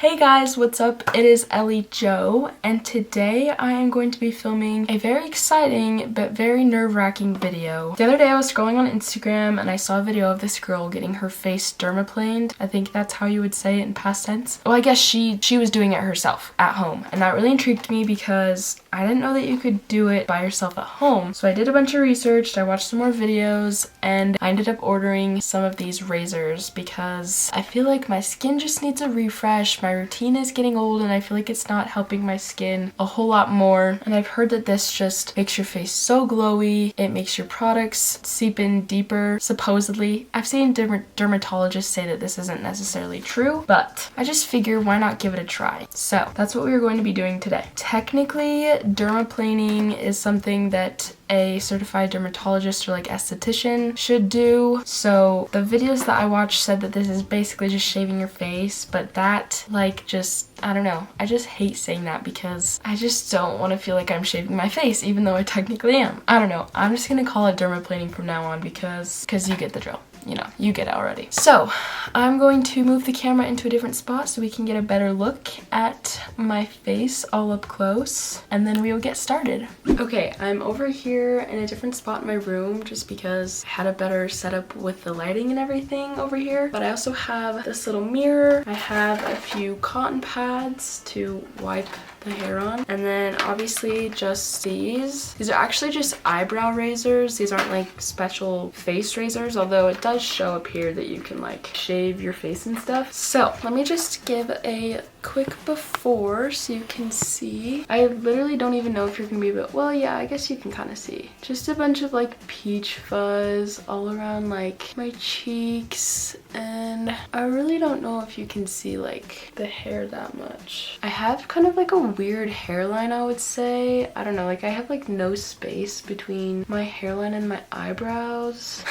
Hey guys, what's up? It is elliejoolsen, and today I am going to be filming a very exciting but very nerve-wracking video. The other day I was scrolling on Instagram and I saw a video of this girl getting her face dermaplaned. I think that's how you would say it in past tense. Well, I guess she was doing it herself at home, and that really intrigued me because I didn't know that you could do it by yourself at home. So I did a bunch of research, I watched some more videos, and I ended up ordering some of these razors because I feel like my skin just needs a refresh. My routine is getting old and I feel like it's not helping my skin a whole lot more. And I've heard that this just makes your face so glowy. It makes your products seep in deeper, supposedly. I've seen dermatologists say that this isn't necessarily true, but I just figure why not give it a try. So that's what we are going to be doing today. Technically, dermaplaning is something that a certified dermatologist or like esthetician should do. So the videos that I watched said that this is basically just shaving your face, but that I don't know. I just hate saying that because I just don't want to feel like I'm shaving my face even though I technically am. I don't know. I'm just gonna call it dermaplaning from now on because you get the drill. You know, you get it already. So I'm going to move the camera into a different spot so we can get a better look at my face all up close, and then we will get started. Okay, I'm over here in a different spot in my room just because I had a better setup with the lighting and everything over here. But I also have this little mirror. I have a few cotton pads to wipe the hair on, and then obviously just these are actually just eyebrow razors. These aren't like special face razors, although it does show up here that you can like shave your face and stuff. So let me just give a quick before so you can see. I literally don't even know if you're gonna be able, well, yeah, I guess you can kind of see. Just a bunch of like peach fuzz all around like my cheeks, and I really don't know if you can see like the hair that much. I have kind of like a weird hairline, I would say. I don't know, like I have like no space between my hairline and my eyebrows.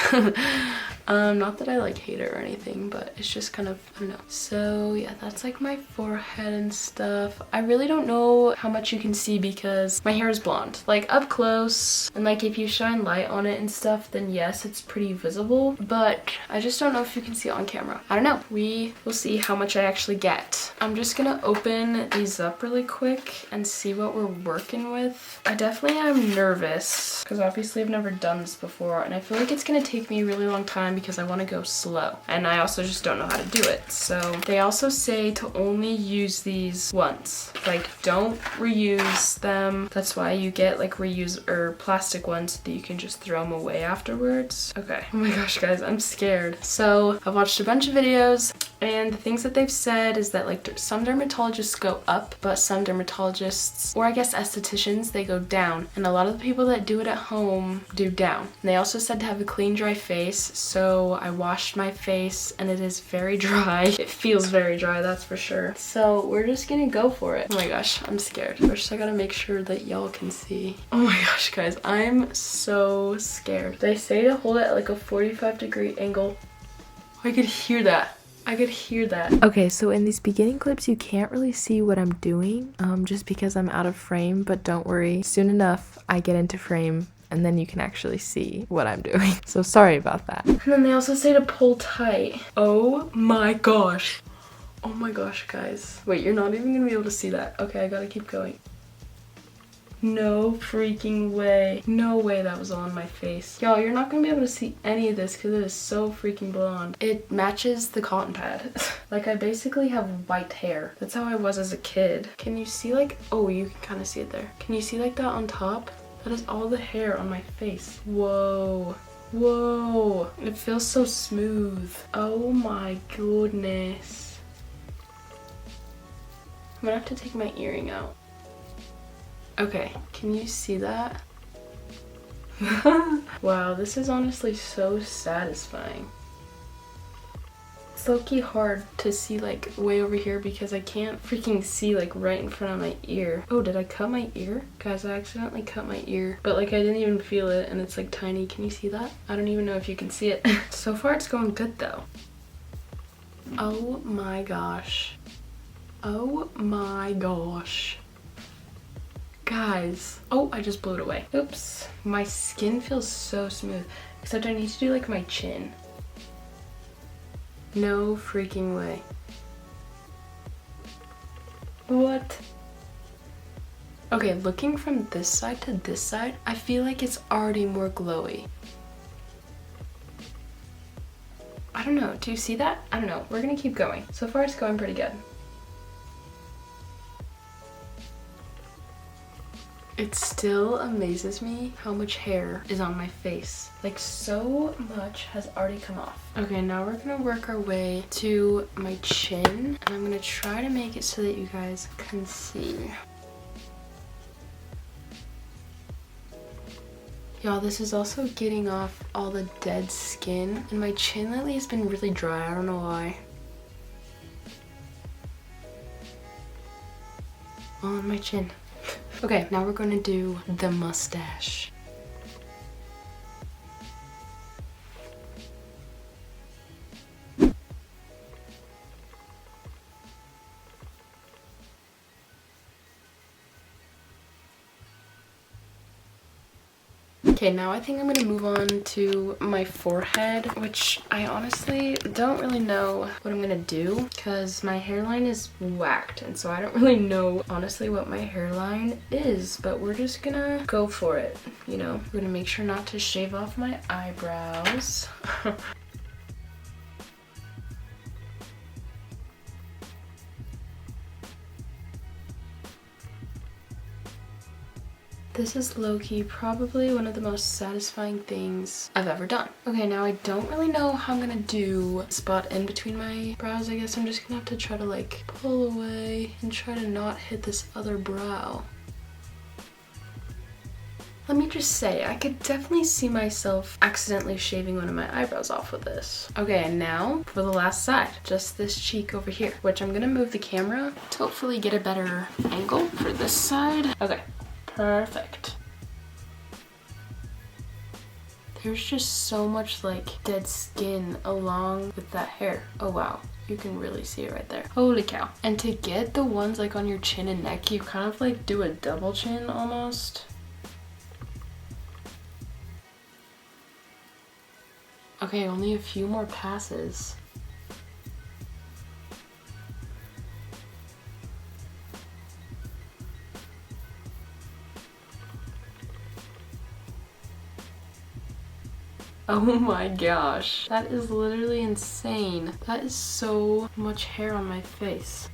Not that I like hate it or anything, but it's just kind of, I don't know. So yeah, that's like my forehead and stuff. I really don't know how much you can see because my hair is blonde. Like up close, and like if you shine light on it and stuff, then yes, it's pretty visible, but I just don't know if you can see it on camera. I don't know. We will see how much I actually get. I'm just gonna open these up really quick and see what we're working with. I definitely am nervous because obviously I've never done this before, and I feel like it's gonna take me a really long time because I want to go slow, and I also just don't know how to do it. So they also say to only use these once, like don't reuse them. That's why you get like reuse or plastic ones so that you can just throw them away afterwards. Okay, oh my gosh guys, I'm scared. So I've watched a bunch of videos, and the things that they've said is that like some dermatologists go up, but some dermatologists, or I guess estheticians, they go down, and a lot of the people that do it at home do down. And they also said to have a clean, dry face, so I washed my face and it is very dry. It feels very dry, that's for sure. So we're just gonna go for it. Oh my gosh, I'm scared. First I gotta make sure that y'all can see. Oh my gosh guys, I'm so scared. They say to hold it at like a 45-degree angle. I could hear that. I could hear that. Okay, so in these beginning clips, you can't really see what I'm doing, just because I'm out of frame, but don't worry. Soon enough, I get into frame, and then you can actually see what I'm doing. So sorry about that. And then they also say to pull tight. Oh my gosh. Oh my gosh, guys. Wait, you're not even gonna be able to see that. Okay, I gotta keep going. No freaking way. No way that was on my face. Y'all, you're not gonna be able to see any of this because it is so freaking blonde. It matches the cotton pad. Like I basically have white hair. That's how I was as a kid. Can you see like, oh, you can kind of see it there. Can you see like that on top? That is all the hair on my face. Whoa. Whoa. It feels so smooth. Oh my goodness. I'm gonna have to take my earring out. Okay, can you see that? Wow, this is honestly so satisfying. It's low-key hard to see like way over here because I can't freaking see like right in front of my ear. Oh, did I cut my ear? Guys, I accidentally cut my ear, but like I didn't even feel it, and it's like tiny. Can you see that? I don't even know if you can see it. So far it's going good though. Oh my gosh. Oh my gosh. Guys, oh, I just blew it away. Oops. My skin feels so smooth, except I need to do like my chin. No freaking way. What? Okay, looking from this side to this side, I feel like it's already more glowy. I don't know, do you see that? I don't know, we're gonna keep going. So far it's going pretty good. It still amazes me how much hair is on my face. Like, so much has already come off. Okay, now we're gonna work our way to my chin, and I'm gonna try to make it so that you guys can see. Y'all, this is also getting off all the dead skin, and my chin lately has been really dry. I don't know why. On my chin. Okay, now we're gonna do the mustache. Okay, now I think I'm gonna move on to my forehead, which I honestly don't really know what I'm gonna do because my hairline is whacked, and so I don't really know honestly what my hairline is, but we're just gonna go for it, you know? We're gonna make sure not to shave off my eyebrows. This is low-key probably one of the most satisfying things I've ever done. Okay, now I don't really know how I'm gonna do a spot in between my brows. I guess I'm just gonna have to try to like pull away and try to not hit this other brow. Let me just say, I could definitely see myself accidentally shaving one of my eyebrows off with this. Okay, and now for the last side, just this cheek over here, which I'm gonna move the camera to hopefully get a better angle for this side. Okay. Perfect. There's just so much like dead skin along with that hair. Oh wow, you can really see it right there. Holy cow. And to get the ones like on your chin and neck, you kind of like do a double chin almost. Okay, only a few more passes. Oh my gosh, that is literally insane. That is so much hair on my face.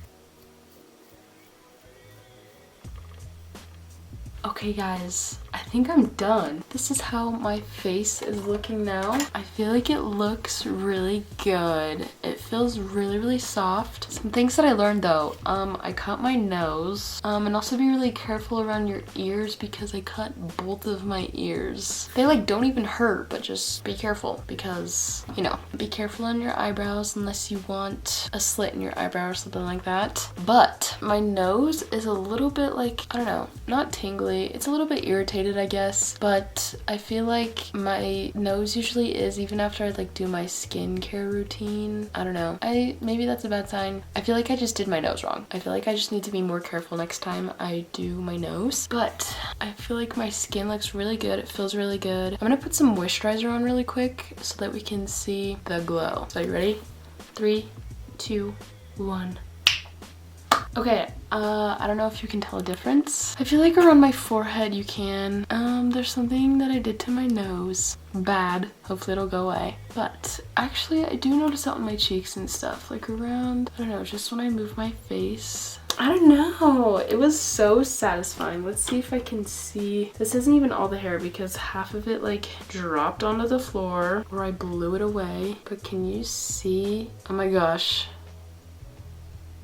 Okay guys, I think I'm done. This is how my face is looking now. I feel like it looks really good. It feels really soft. Some things that I learned though, I cut my nose, and also be really careful around your ears because I cut both of my ears. They like don't even hurt, but just be careful because, you know, be careful on your eyebrows unless you want a slit in your eyebrow or something like that. But my nose is a little bit like, I don't know, not tingly. It's a little bit irritated, I guess, but I feel like my nose usually is even after I like do my skincare routine. I don't know. Maybe that's a bad sign. I feel like I just did my nose wrong. I feel like I just need to be more careful next time I do my nose. But I feel like my skin looks really good. It feels really good. I'm gonna put some moisturizer on really quick so that we can see the glow. So you ready? 3, 2, 1. Okay, I don't know if you can tell a difference. I feel like around my forehead you can. There's something that I did to my nose. Bad. Hopefully it'll go away. But actually I do notice it on my cheeks and stuff. Like around, I don't know, just when I move my face. I don't know. It was so satisfying. Let's see if I can see. This isn't even all the hair because half of it like dropped onto the floor or I blew it away. But can you see? Oh my gosh.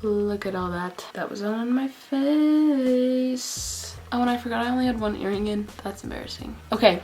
Look at all that. That was on my face. Oh, and I forgot I only had one earring in. That's embarrassing. Okay.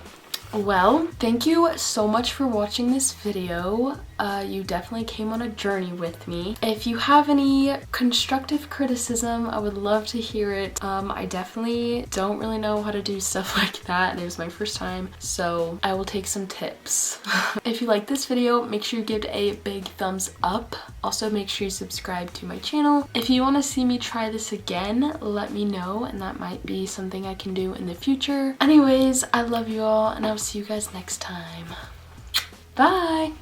Well, thank you so much for watching this video. You definitely came on a journey with me. If you have any constructive criticism, I would love to hear it. I definitely don't really know how to do stuff like that, and it was my first time, so I will take some tips. If you like this video, make sure you give it a big thumbs up. Also, make sure you subscribe to my channel. If you want to see me try this again, let me know, and that might be something I can do in the future. Anyways, I love you all, and I'll see you guys next time. Bye!